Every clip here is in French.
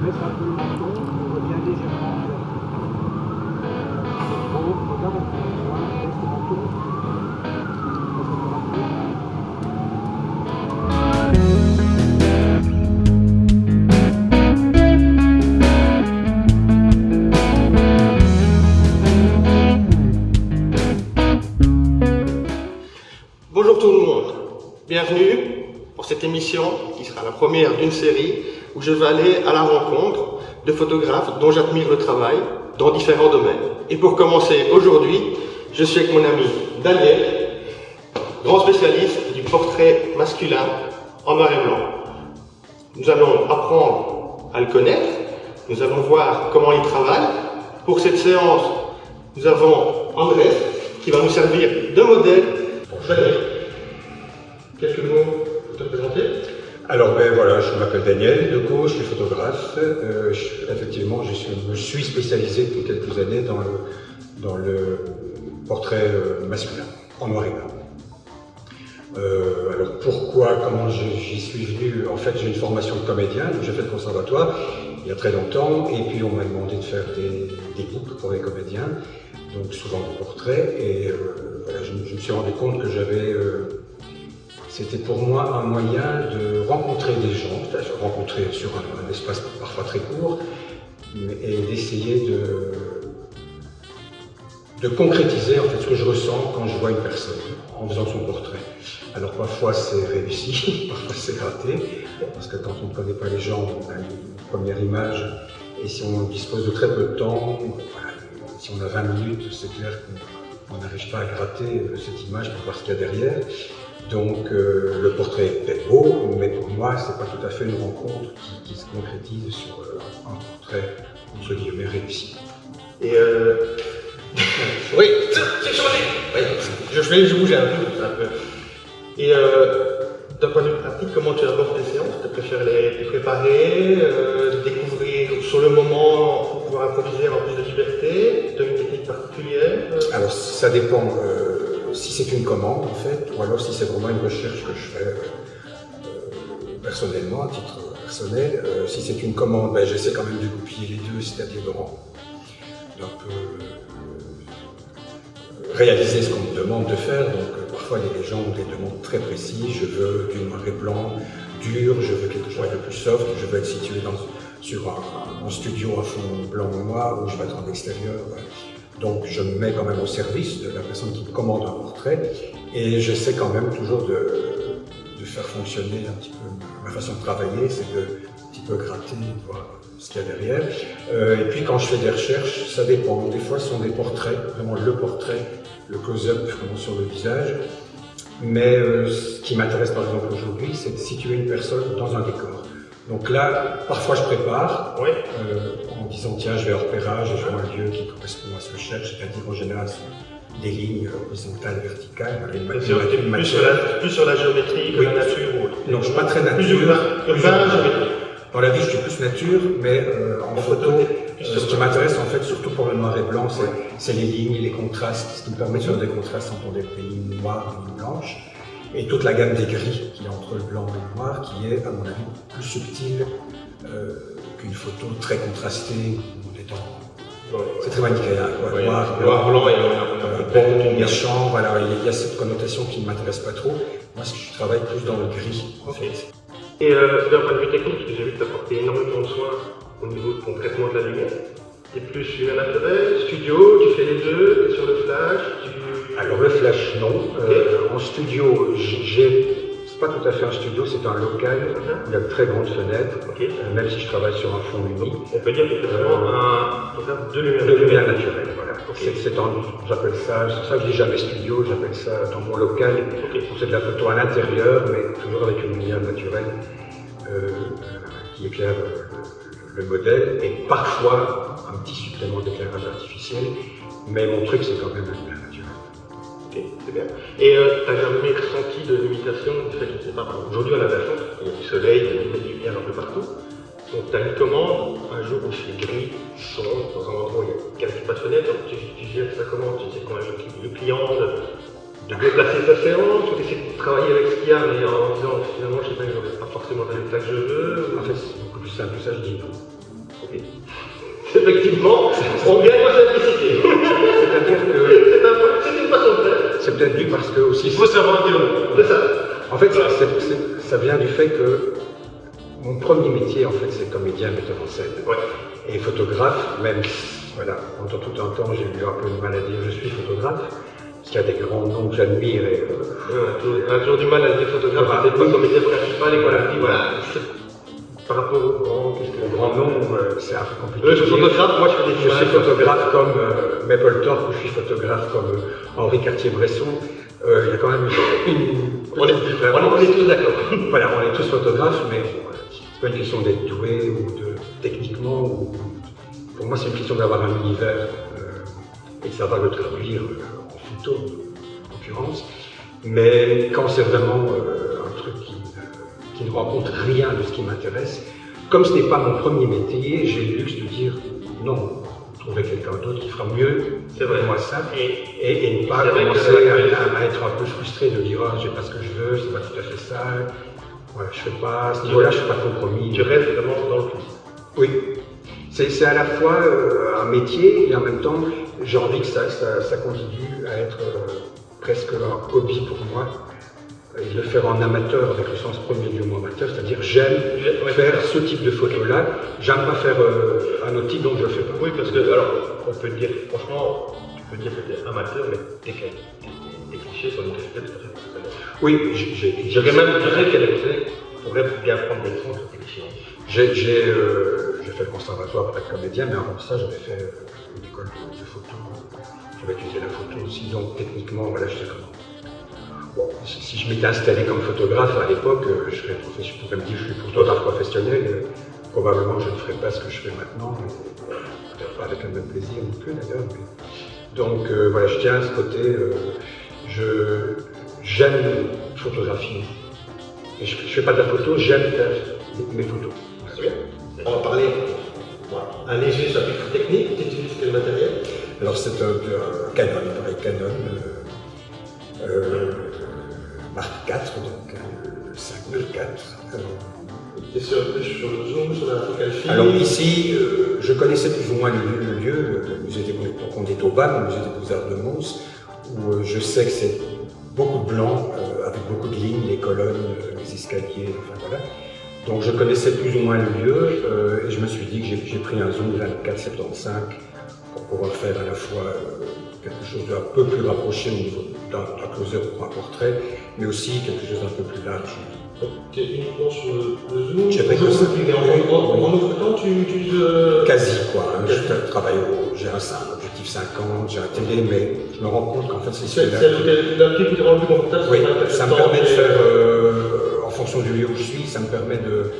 baisse un peu le menton, on revient légèrement vers le haut, regarde un peu, voilà, baisse le menton. Bonjour tout le monde, bienvenue pour cette émission qui sera la première d'une série où je vais aller à la rencontre de photographes dont j'admire le travail dans différents domaines. Et pour commencer aujourd'hui, je suis avec mon ami Daniel, grand spécialiste du portrait masculin en noir et blanc. Nous allons apprendre à le connaître, nous allons voir comment il travaille. Pour cette séance, nous avons Andrés qui va nous servir de modèle. Daniel, quelques mots pour te présenter? Alors voilà, je m'appelle Daniel Decaux, je suis photographe. Effectivement, je suis spécialisé depuis quelques années dans le portrait masculin, en noir et blanc. Alors pourquoi, comment j'y suis venu? En fait, j'ai une formation de comédien, donc j'ai fait le conservatoire il y a très longtemps, et puis on m'a demandé de faire des couples pour les comédiens, donc souvent des portraits, et voilà, je me suis rendu compte que c'était pour moi un moyen de rencontrer des gens, c'est-à-dire rencontrer sur un espace parfois très court, et d'essayer de concrétiser en fait ce que je ressens quand je vois une personne en faisant son portrait. Alors parfois c'est réussi, parfois c'est raté, parce que quand on ne connaît pas les gens, on a une première image, et si on dispose de très peu de temps, voilà, si on a 20 minutes, c'est clair qu'on n'arrive pas à gratter cette image pour voir ce qu'il y a derrière. Donc le portrait est beau, mais pour moi, c'est pas tout à fait une rencontre qui se concrétise sur un portrait, entre guillemets, réussi. Et oui, c'est changé. Oui, je bougeais un peu. Et d'un point de vue pratique, comment tu abordes tes séances? Tu préfères les préparer, découvrir sur le moment pour pouvoir improviser en plus de liberté? Tu as une technique particulière? Alors ça dépend si c'est une commande en fait, ou alors si c'est vraiment une recherche que je fais personnellement, à titre personnel. Si c'est une commande, j'essaie quand même de goupiller les deux, c'est-à-dire d'un peu réaliser ce qu'on me demande de faire. Donc parfois les gens ont des demandes très précises, je veux du noir et blanc dur, je veux quelque chose de plus soft, je veux être situé sur un studio à fond blanc ou noir, ou je vais être en extérieur. Ouais. Donc je me mets quand même au service de la personne qui me commande un portrait, et j'essaie quand même toujours de faire fonctionner un petit peu ma façon de travailler, c'est de un petit peu gratter, voir ce qu'il y a derrière. Et puis quand je fais des recherches, ça dépend. Des fois ce sont des portraits, vraiment le portrait, le close-up vraiment sur le visage. Mais ce qui m'intéresse par exemple aujourd'hui, c'est de situer une personne dans un décor. Donc là, parfois je prépare, en disant tiens, je vais au repérage et je vois un lieu qui correspond à ce que je cherche, c'est-à-dire en général ce sont des lignes horizontales, verticales, Plus sur la géométrie que la nature ou autre. Non, je ne suis pas très nature. Plus urbain, géométrie. Dans la vie, je suis plus nature, mais en photo, ce qui m'intéresse en fait, surtout pour le noir et blanc, c'est les lignes et les contrastes, ce qui me permet de faire des contrastes entre des lignes noires et des lignes blanches. Et toute la gamme des gris qu'il y a entre le blanc et le noir, qui est, à mon avis, plus subtile qu'une photo très contrastée, où on est dans... C'est très manichéen, quoi. Noir, blanc, bon, méchant, voilà, il y a cette connotation qui ne m'intéresse pas trop. Moi, je travaille plus dans le gris, en fait. Et d'un point de vue technique, j'ai vu que tu apportais énormément de soins au niveau de ton traitement de la lumière. Tu es plus sur un naturel, studio, tu fais les deux, tu es sur le flash, Alors le flash, non. En studio, c'est pas tout à fait un studio, c'est un local. Il y a de très grandes fenêtres, même si je travaille sur un fond uni. On peut dire que c'est vraiment un photographe de lumière. De lumière naturelle, voilà. J'appelle ça, c'est ça que je dis jamais studio, j'appelle ça dans mon local. C'est de la photo à l'intérieur, mais toujours avec une lumière naturelle qui éclaire le modèle, et parfois un petit supplément d'éclairage artificiel, mais mon truc c'est quand même la lumière naturelle. Ok, c'est bien. Et tu n'as jamais ressenti de limitation du fait, je ne sais pas, aujourd'hui on a de la chance, il y a du soleil, il y a des lumières un peu partout. Donc tu as une commande, un jour où c'est gris, sombre, dans un endroit où il n'y a quasi pas de fenêtre, tu gères ça comment? Tu sais quand le client de déplacer sa séance, ou tu essaies de travailler avec ce qu'il y a, mais en disant finalement je sais pas, je n'aurai pas forcément le résultat que je veux. En fait c'est beaucoup plus simple que ça, je dis non. Effectivement, on gagne en simplicité. C'est-à-dire que C'est une façon de faire. c'est peut-être dû parce que aussi. Il faut savoir dire non. C'est ça. En fait, ça vient du fait que mon premier métier, en fait, c'est comédien, metteur en scène. Ouais. Et photographe, même, voilà, pendant tout un temps, j'ai eu un peu de mal à dire je suis photographe, parce qu'il y a des grands noms que j'admire et. On a toujours du mal à dire photographe, Voilà. c'est pas comme métier principal et voilà. Voilà. Par rapport aux grands, grand nom, c'est un peu compliqué. Je suis photographe, moi je fais des Je suis images. photographe comme Mapplethorpe ou je suis photographe comme Henri Cartier-Bresson. Il y a quand même une On est tous d'accord. Voilà, on est tous photographes, mais bon, c'est pas une question d'être doué ou de techniquement. Pour moi, c'est une question d'avoir un univers et de savoir le traduire en photo, en l'occurrence. Mais quand c'est vraiment un truc qui ne rencontre rien de ce qui m'intéresse, comme ce n'est pas mon premier métier, j'ai le luxe de dire non, trouver quelqu'un d'autre qui fera mieux, C'est vrai. moi ça, et ne pas C'est vrai que commencer c'est à être un peu frustré de dire ah, j'ai pas ce que je veux, c'est pas tout à fait ça, voilà, je fais pas, à ce niveau-là je fais pas de compromis. Tu restes vraiment dans le plus. Oui, c'est à la fois un métier et en même temps j'ai envie que ça continue à être presque un hobby pour moi. Et de le faire en amateur, avec le sens premier du mot amateur, c'est-à-dire j'aime faire ce type de photo-là, j'aime pas faire un autre type, donc je le fais pas. Oui, parce que, alors, on peut dire, franchement, tu peux dire que tu es amateur, mais tes clichés sont une qualité tout à fait professionnelle. Oui, J'aurais même dit qu'elle pourrait bien prendre des leçons sur tes clichés. j'ai fait le conservatoire pour être comédien, mais avant ça, j'avais fait une école de photo. J'avais étudié la photo aussi, donc techniquement, voilà, je sais comment. Bon, si je m'étais installé comme photographe à l'époque, je pourrais me dire que je suis photographe professionnel. Probablement, je ne ferais pas ce que je fais maintenant, peut-être pas avec le même plaisir non plus d'ailleurs. Donc voilà, je tiens à ce côté. J'aime photographier. Et je ne fais pas de la photo, j'aime faire mes photos. C'est bien. On va parler un léger chapitre technique. Tu utilises quel matériel? Alors c'est un Canon, pareil Canon. Mark IV, donc 5004. Et sur le zoom, sur la focale fine. Alors ici, je connaissais plus ou moins le lieu, le musée des Beaux-Arts, on est au BAM, le musée des Beaux-Arts de Mons, où je sais que c'est beaucoup de blanc, avec beaucoup de lignes, les colonnes, les escaliers, enfin voilà. Donc je connaissais plus ou moins le lieu, et je me suis dit que j'ai pris un zoom 24-75 pour pouvoir faire à la fois quelque chose d'un peu plus rapproché au niveau d'un closer pour un portrait, mais aussi quelque chose d'un peu plus large. Tu es uniquement sur le zoom. J'ai pris que ça. En ouvre-temps, tu utilises. Quasi quoi. Hein. Je travaille j'ai un objectif 50, j'ai un télé, mais je me rends compte qu'en fait c'est C'est un petit qui te rend plus confortable. Oui, ça me permet de faire, en fonction du lieu où je suis, ça me permet de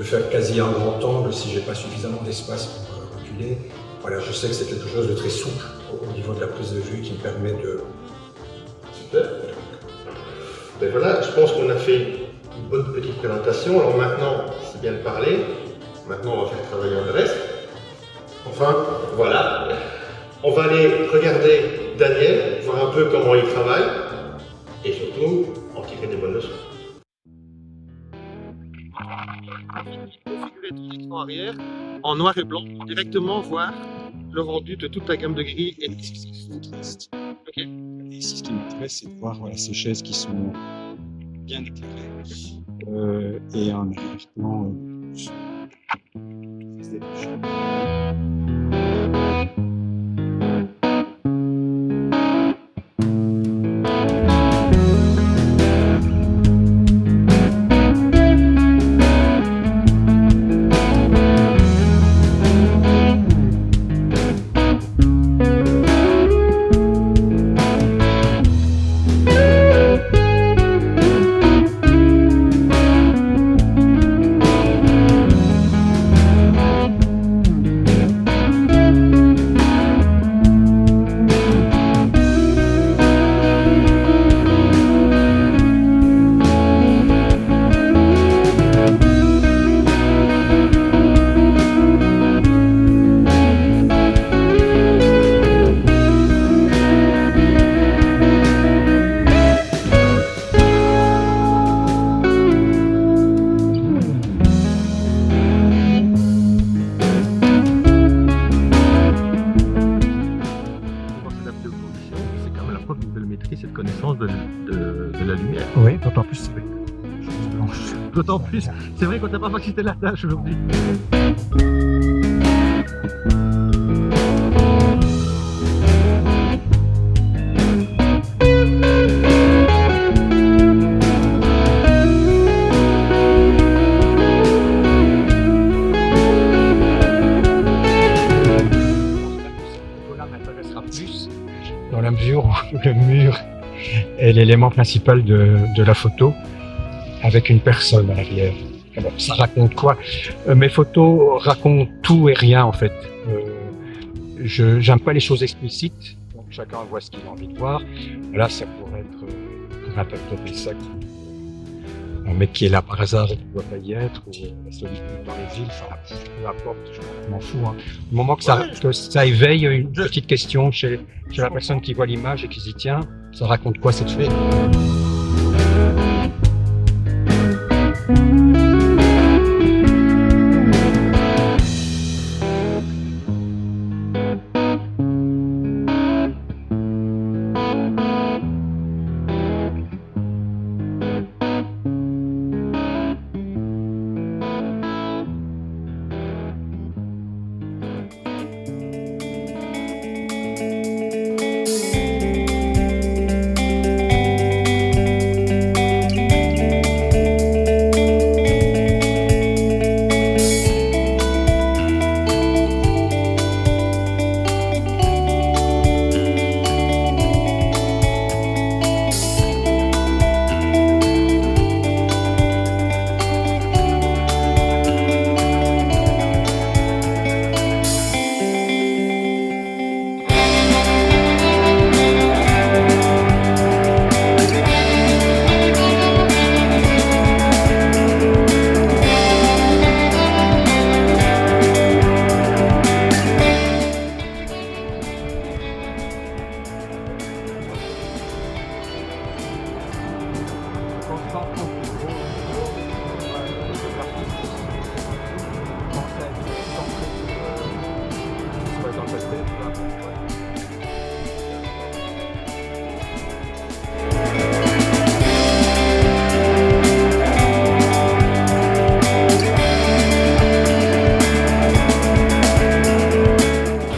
faire quasi un grand angle si j'ai pas suffisamment d'espace pour reculer. Voilà, je sais que c'est quelque chose de très souple au niveau de la prise de vue qui me permet de. Super. Ben voilà, je pense qu'on a fait une bonne petite présentation. Alors maintenant, c'est bien de parler. Maintenant, on va faire travailler le reste. Enfin, voilà. On va aller regarder Daniel, voir un peu comment il travaille et surtout en tirer des bonnes leçons. Configurer ton écran arrière en noir et blanc pour directement voir le rendu de toute ta gamme de grilles et de disques. Ok. Et ici, ce qui m'intéresse, c'est de voir voilà, ces chaises qui sont bien éclairées et un arrière-plan. D'autant plus, c'est vrai qu'on t'a pas facilité la tâche aujourd'hui. Dans la mesure où le mur est l'élément principal de la photo, avec une personne à l'arrière. Alors, ça raconte quoi? Mes photos racontent tout et rien en fait. J'aime pas les choses explicites, donc chacun voit ce qu'il a envie de voir. Là, ça pourrait être pour interpréter ça, un mec qui est là par hasard et qui ne doit pas y être, ou la solitude dans les villes, enfin, peu importe, je m'en fous. Hein. Du moment que ça éveille une petite question chez la personne qui voit l'image et qui se dit tiens, ça raconte quoi cette chose?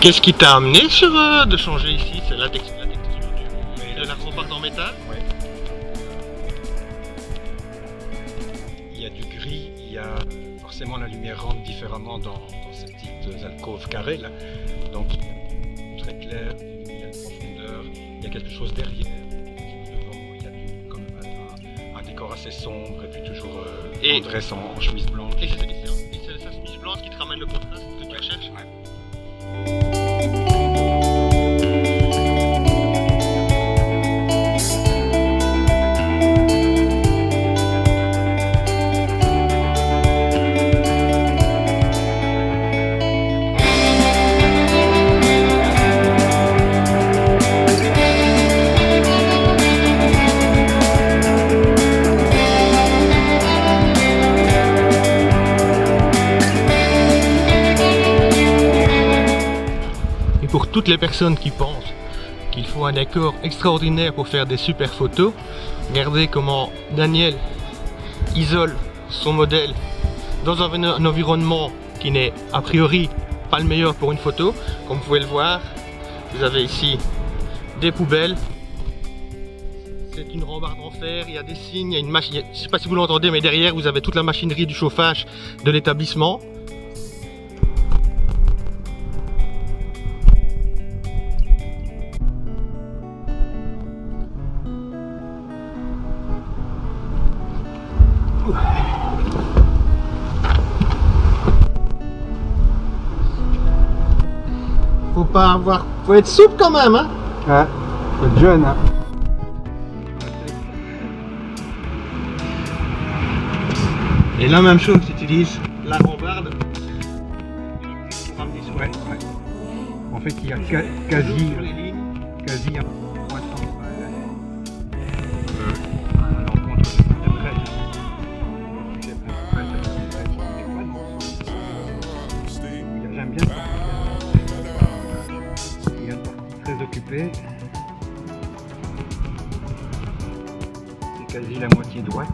Qu'est-ce qui t'a amené sur de changer ici? C'est la texture de la rambarde en métal? Ouais. Il y a du gris, il y a forcément la lumière rentre différemment dans ces petites alcôves carrées là. Donc très clair, il y a une profondeur, il y a quelque chose derrière, devant, il y a quand même un décor assez sombre et puis toujours Andrés en chemise blanche. Et c'est sa chemise blanche qui te ramène le contraste que tu recherches? Ouais. Pour toutes les personnes qui pensent qu'il faut un décor extraordinaire pour faire des super photos, regardez comment Daniel isole son modèle dans un environnement qui n'est a priori pas le meilleur pour une photo. Comme vous pouvez le voir, vous avez ici des poubelles, c'est une rambarde en fer, il y a des signes, il y a une machine, je ne sais pas si vous l'entendez, mais derrière vous avez toute la machinerie du chauffage de l'établissement. Faut être souple quand même, hein. Ouais, faut être jeune, hein. Et la même chose, tu utilises la rambarde. Ouais. En fait, il y a quasi un point central à l'encontre de cette brèche. J'aime bien ça. Il y a une partie très occupée. C'est quasi la moitié droite.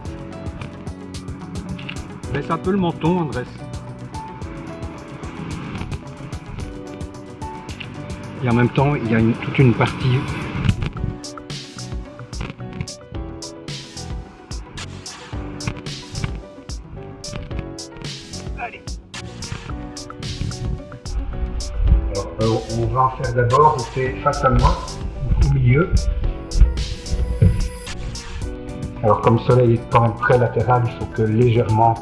Baisse un peu le menton, Andrés. Et en même temps, il y a toute une partie. Allez. Alors, on va en faire d'abord, je fais face à moi, au milieu. Alors comme le soleil est quand même très latéral, il faut que légèrement,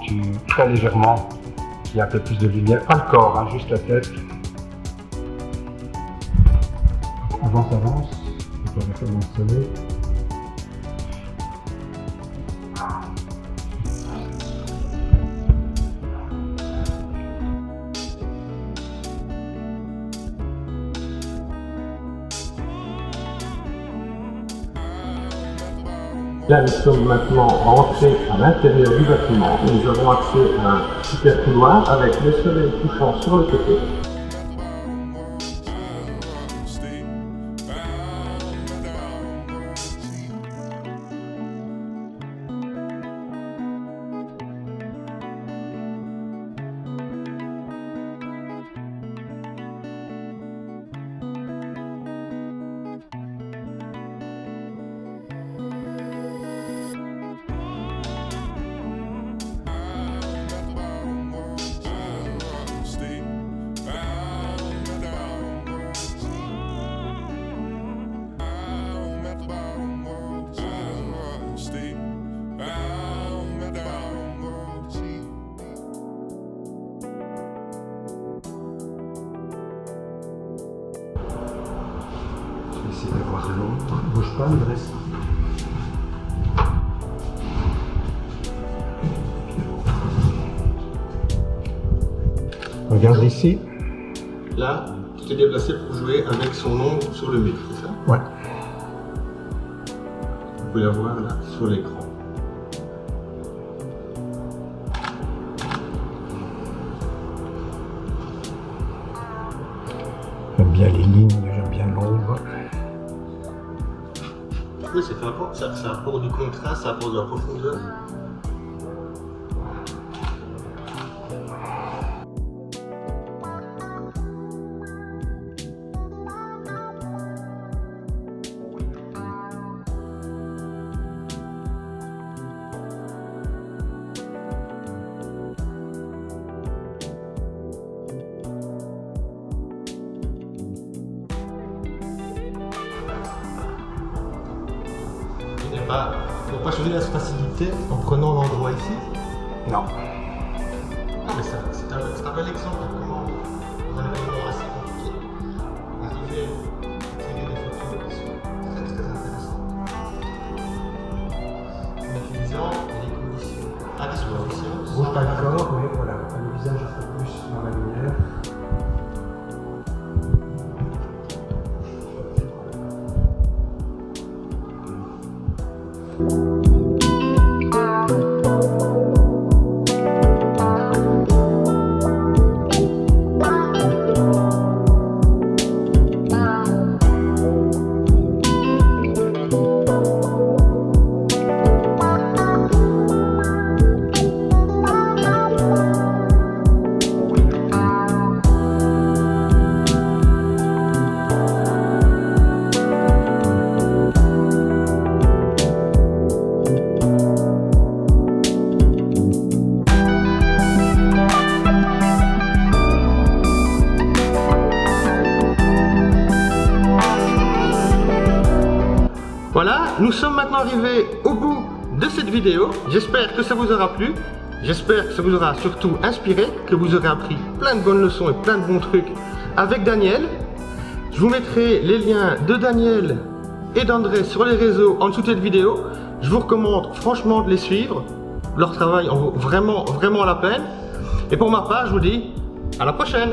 très légèrement, il y a un peu plus de lumière. Pas le corps, hein, juste la tête. Avance, avance. On va faire mon soleil. Là, nous sommes maintenant rentrés à l'intérieur du bâtiment. Nous avons accès à un super couloir avec le soleil couchant sur le côté. Essayer d'avoir l'ombre. Bouge pas, il reste. Regarde ici. Là, tu t'es déplacé pour jouer avec son ombre sur le mur, c'est ça? Ouais. Vous pouvez la voir là, sur l'écran. J'aime bien les lignes, j'aime bien l'ombre. Oui, c'est important, ça apporte du contraste, ça apporte de la profondeur. Il ne faut pas changer la facilité en prenant l'endroit ici. Non. Ah, mais c'est un bel exemple de comment, dans un événement assez compliqué, arriver à tirer des photos qui sont très très intéressantes. En utilisant les conditions à disposition. Bouge pas le corps, mais voilà, le visage un peu plus dans la lumière. Voilà, nous sommes maintenant arrivés au bout de cette vidéo. J'espère que ça vous aura plu. J'espère que ça vous aura surtout inspiré, que vous aurez appris plein de bonnes leçons et plein de bons trucs avec Daniel. Je vous mettrai les liens de Daniel et d'André sur les réseaux en dessous de cette vidéo. Je vous recommande franchement de les suivre. Leur travail en vaut vraiment, vraiment la peine. Et pour ma part, je vous dis à la prochaine.